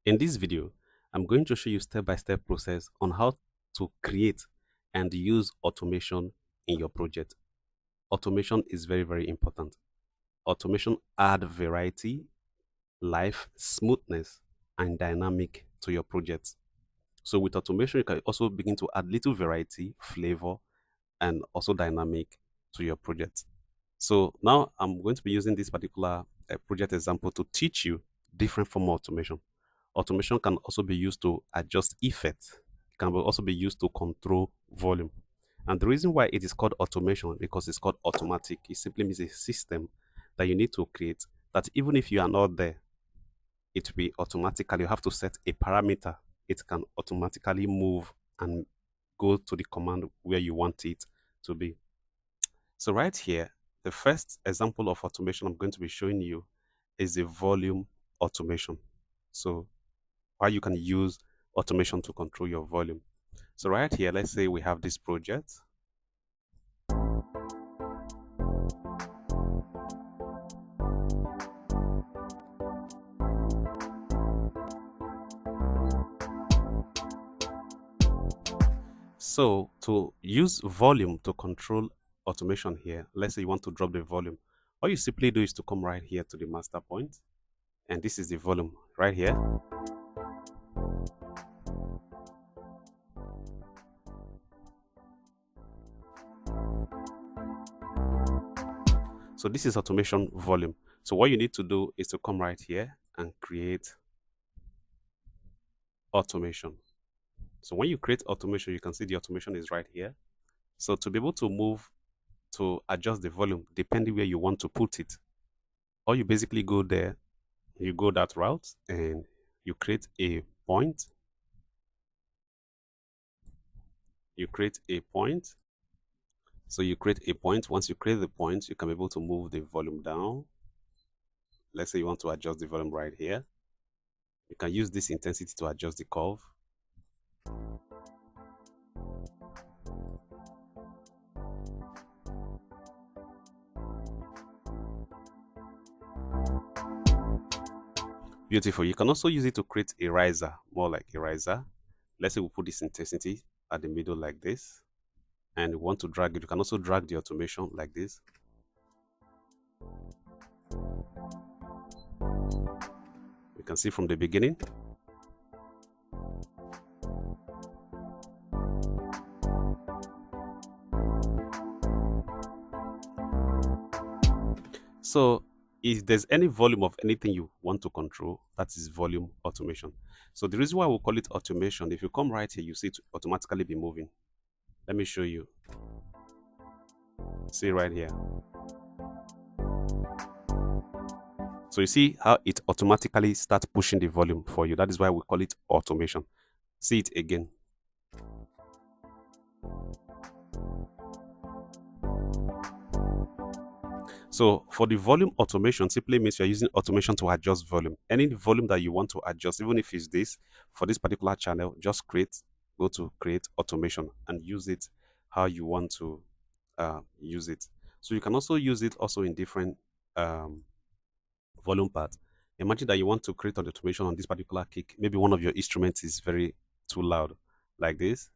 In this video, I'm going to show you step-by-step process on how to create and use automation in your project. Automation is very, very important. Automation add variety, life, smoothness, and dynamic to your project. So with automation, you can also begin to add little variety, flavor, and also dynamic to your project. So now I'm going to be using this particular project example to teach you different form of automation. Automation can also be used to adjust effects. It can also be used to control volume. And the reason why it is called automation, because it's called automatic, it simply means a system that you need to create that even if you are not there, it will be automatically, you have to set a parameter. It can automatically move and go to the command where you want it to be. So right here, the first example of automation I'm going to be showing you is a volume automation. So how you can use automation to control your volume. So right here, let's say we have this project. So to use volume to control automation here, let's say you want to drop the volume. All you simply do is to come right here to the master point. And this is the volume right here. So this is automation volume. So what you need to do is to come right here and create automation. So when you create automation, you can see the automation is right here. So to be able to move to adjust the volume depending where you want to put it, or you basically go there, you go that route and you create a point. You create a point. So you create a point. Once you create the point, you can be able to move the volume down. Let's say you want to adjust the volume right here. You can use this intensity to adjust the curve. Beautiful. You can also use it to create a riser, more like a riser. Let's say we put this intensity at the middle like this, and we want to drag it. You can also drag the automation like this. You can see from the beginning. So if there's any volume of anything you want to control, that is volume automation. So the reason why we call it automation, if you come right here, you see it automatically be moving. Let me show you. See right here. So you see how it automatically starts pushing the volume for you. That is why we call it automation. See it again. So for the volume automation, simply means you're using automation to adjust volume. Any volume that you want to adjust, even if it's this, for this particular channel, just go to create automation and use it how you want to use it. So you can also use it also in different volume paths. Imagine that you want to create an automation on this particular kick. Maybe one of your instruments is very too loud, like this.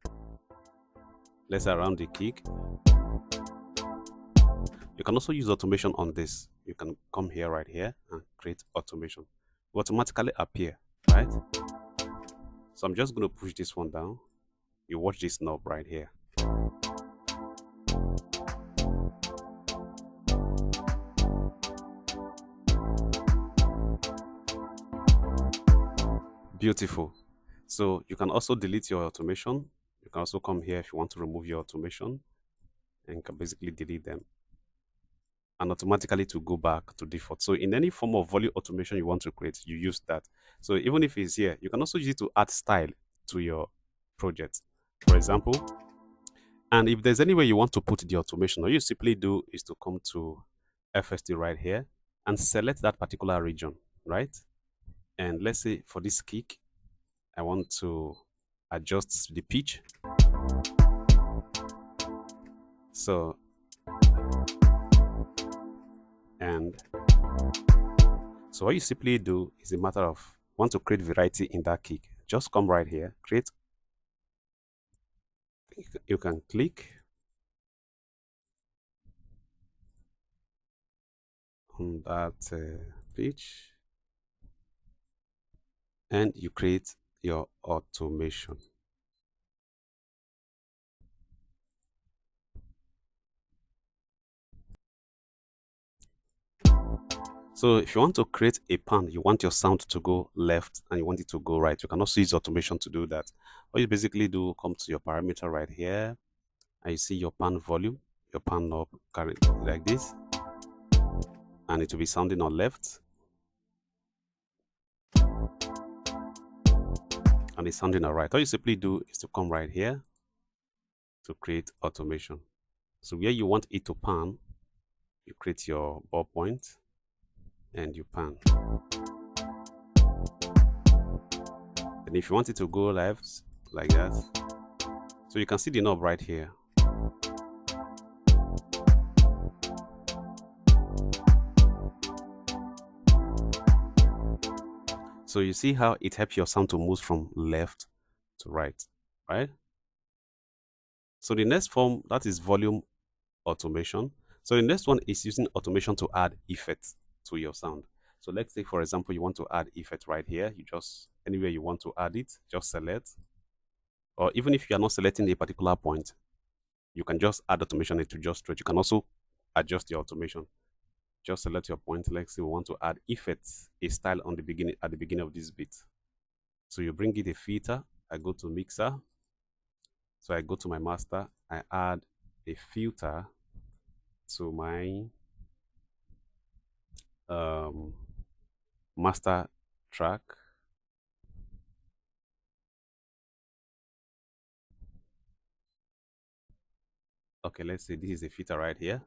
Let's say around the kick. You can also use automation on this. You can come here right here and create automation. It will automatically appear, right? So I'm just going to push this one down. You watch this knob right here. Beautiful. So you can also delete your automation. You can also come here if you want to remove your automation, and you can basically delete them and automatically to go back to default. So in any form of volume automation you want to create, you use that. So even if it's here, you can also use it to add style to your project, for example. And if there's any way you want to put the automation, all you simply do is to come to FST right here and select that particular region, right? And let's say for this kick, I want to adjust the pitch. So, and so what you simply do is a matter of want to create variety in that kick, just come right here, create. You can click on that pitch and you create your automation. So if you want to create a pan, you want your sound to go left and you want it to go right, you can also use automation to do that. What you basically do, come to your parameter right here and you see your pan volume, your pan knob carry like this, and it will be sounding on left and it's sounding on right. All you simply do is to come right here to create automation. So where you want it to pan, you create your ballpoint and you pan. And if you want it to go left like that, so you can see the knob right here. So you see how it helps your sound to move from left to right, right? So the next form, that is volume automation. So the next one is using automation to add effects to your sound. So let's say, for example, you want to add effect right here. You just, anywhere you want to add it, just select. Or even if you are not selecting a particular point, you can just add automation to just stretch. You can also adjust your automation. Just select your point. Let's say we want to add effects, a style on the beginning, at the beginning of this beat. So you bring it a filter. I go to mixer. So I go to my master. I add a filter to my master track. Okay, let's say this is a filter right here.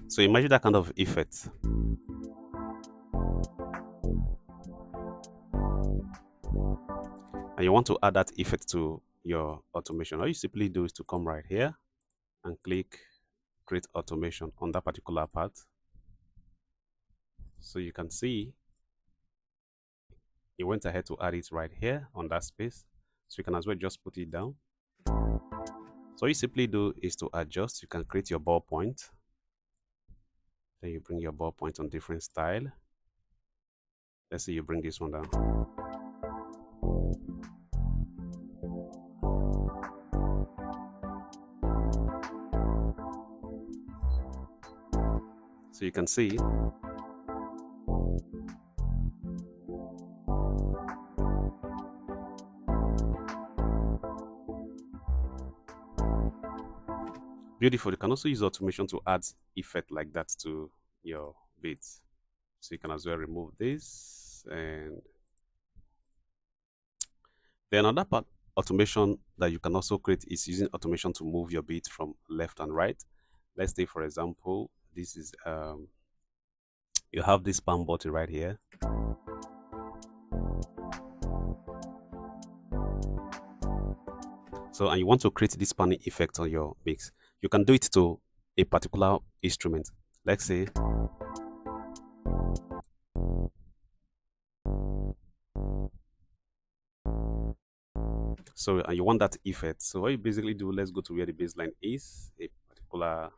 So imagine that kind of effect. And you want to add that effect to your automation. All you simply do is to come right here and click create automation on that particular part. So you can see it went ahead to add it right here on that space. So you can as well just put it down. So all you simply do is to adjust. You can create your ballpoint. Then you bring your ballpoint on different style. Let's say you bring this one down. So you can see beautiful. You can also use automation to add effect like that to your beats. So you can as well remove this. And then another part automation that you can also create is using automation to move your beat from left and right. Let's say, for example, this is you have this pan button right here. So, and you want to create this panning effect on your mix. You can do it to a particular instrument. Let's say, so, and you want that effect. So what you basically do, let's go to where the bass line is, a particular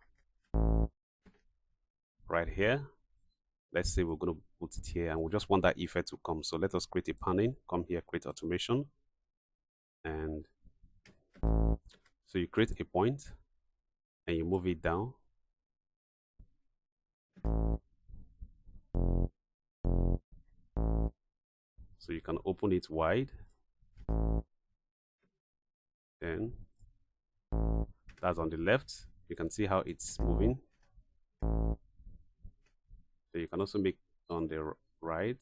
right here. Let's say we're going to put it here and we just want that effect to come. So let us create a panning, come here, create automation. And so you create a point and you move it down. So you can open it wide. Then that's on the left. You can see how it's moving. So you can also make on the right.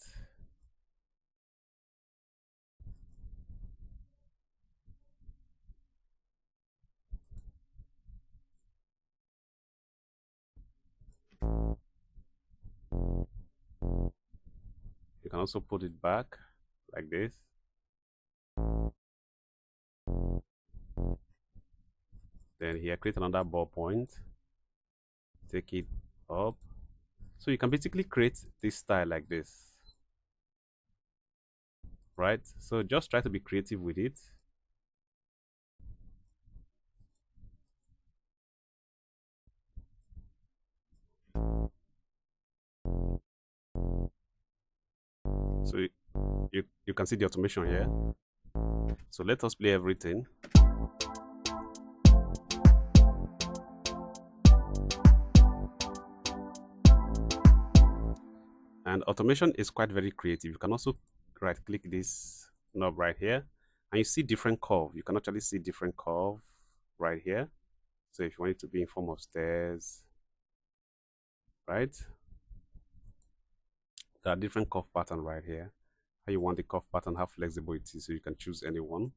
You can also put it back like this. Then here, create another ballpoint. Take it up. So you can basically create this style like this, right? So just try to be creative with it. So you can see the automation here. So let us play everything. And automation is quite very creative. You can also right click this knob right here and you see different curve. You can actually see different curve right here. So if you want it to be in form of stairs, right? There are different curve pattern right here. How you want the curve pattern, how flexible it is, so you can choose any one.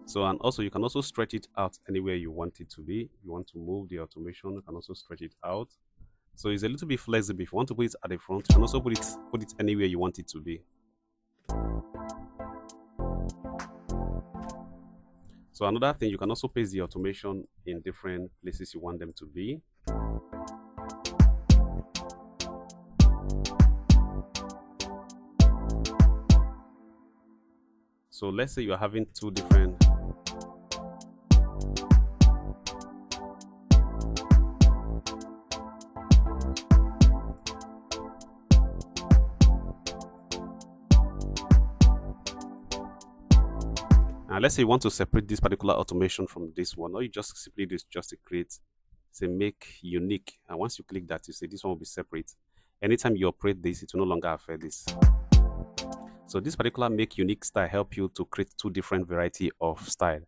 So, and also you can also stretch it out anywhere you want it to be. You want to move the automation, you can also stretch it out. So it's a little bit flexible. If you want to put it at the front, you can also put it anywhere you want it to be. So another thing, you can also place the automation in different places you want them to be. So let's say you're having two different let's say you want to separate this particular automation from this one, or you just simply do just to create, say make unique. And once you click that, you say this one will be separate. Anytime you operate this, it will no longer affect this. So this particular make unique style help you to create two different variety of style.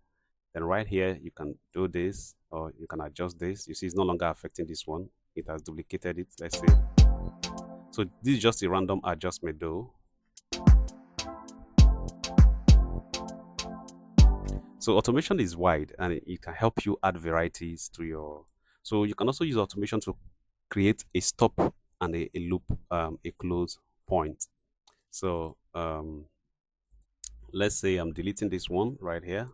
Then right here, you can do this, or you can adjust this. You see it's no longer affecting this one. It has duplicated it, let's say. So this is just a random adjustment though. So automation is wide and it can help you add varieties to your. So you can also use automation to create a stop and a loop, a close point. So let's say I'm deleting this one right here.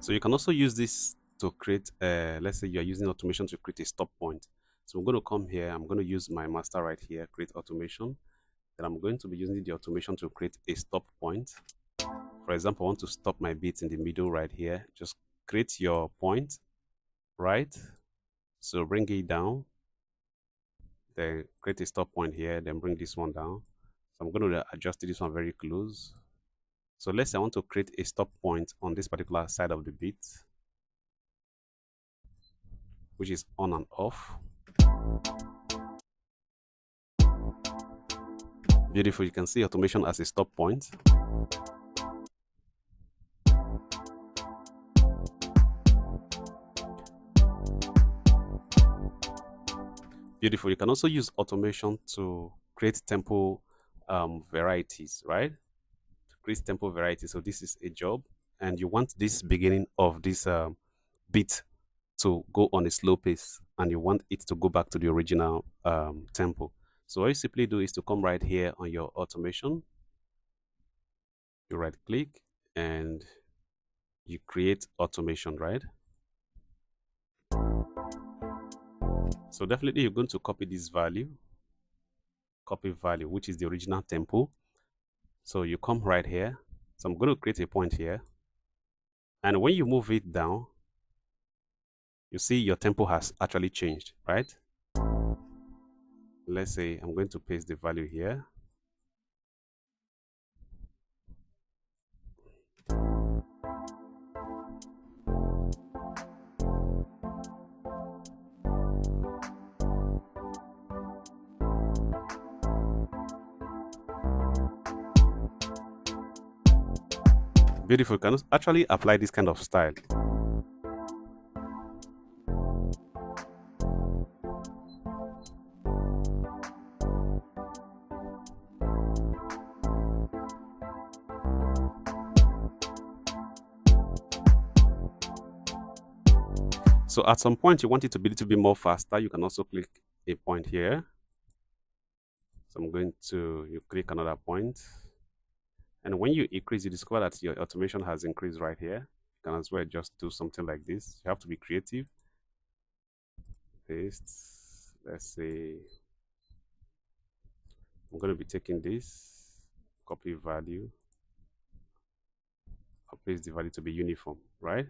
So you can also use this to create, let's say you're using automation to create a stop point. So I'm going to come here, I'm going to use my master right here, create automation. Then I'm going to be using the automation to create a stop point. For example, I want to stop my beat in the middle right here. Just create your point, right? So bring it down, then create a stop point here, then bring this one down. So I'm going to adjust this one very close. So let's say I want to create a stop point on this particular side of the beat, which is on and off. Beautiful, you can see automation as a stop point. Beautiful, you can also use automation to create tempo varieties, right? To create tempo varieties. So this is a job and you want this beginning of this beat to go on a slow pace and you want it to go back to the original tempo. So what you simply do is to come right here on your automation, you right click and you create automation, right? So definitely you're going to copy this value, copy value, which is the original tempo. So you come right here. So I'm going to create a point here. And when you move it down, you see your tempo has actually changed, right? Let's say I'm going to paste the value here. Beautiful, you can actually apply this kind of style. So at some point you want it to be a little bit more faster, you can also click a point here. So I'm going to, you click another point. And when you increase, you discover that your automation has increased right here. You can as well just do something like this. You have to be creative. Paste. Let's say I'm going to be taking this, copy value, I'll paste the value to be uniform, right?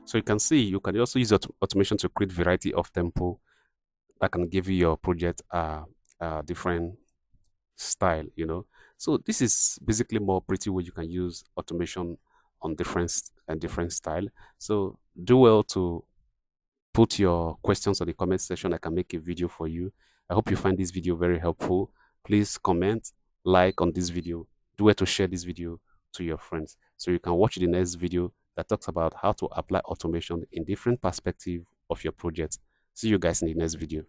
So you can see you can also use automation to create variety of tempo that can give you your project a different style, you know. So this is basically more pretty way you can use automation on different style. So do well to put your questions on the comment section. I can make a video for you. I hope you find this video very helpful. Please comment, like on this video. Do well to share this video to your friends so you can watch the next video that talks about how to apply automation in different perspective of your project. See you guys in the next video.